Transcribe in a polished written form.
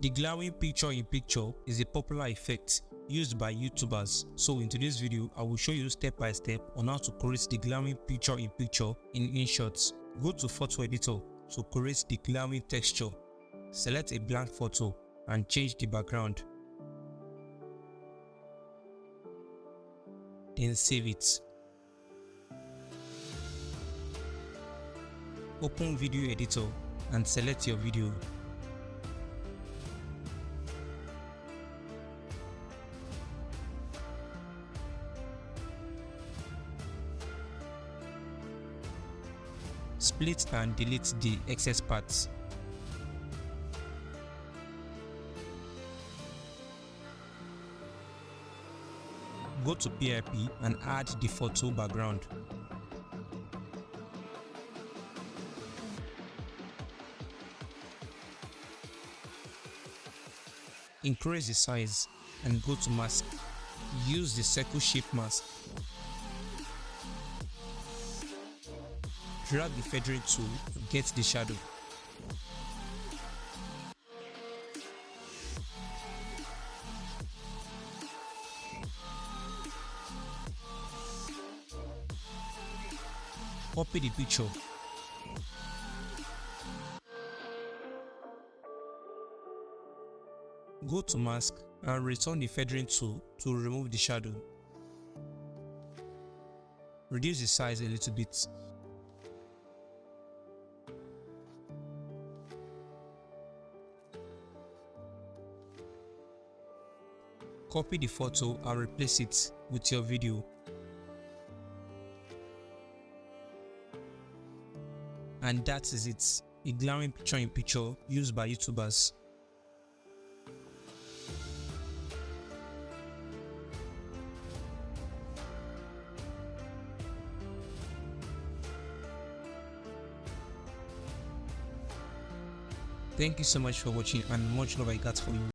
The glowing picture-in-picture is a popular effect used by YouTubers. So in today's video, I will show you step by step on how to create the glowing picture-in-picture in InShot. Go to photo editor to create the glowing texture. Select a blank photo and change the background. Then save it. Open video editor and select your video. Split and delete the excess parts. Go to PIP and add the photo background. Increase the size and go to mask. Use the circle shape mask. Drag the feathering tool to get the shadow. Copy the picture. Go to mask and return the feathering tool to remove the shadow. Reduce the size a little bit. Copy the photo and replace it with your video. And that is it, a glowing picture-in-picture used by YouTubers. Thank you so much for watching and much love I got for you.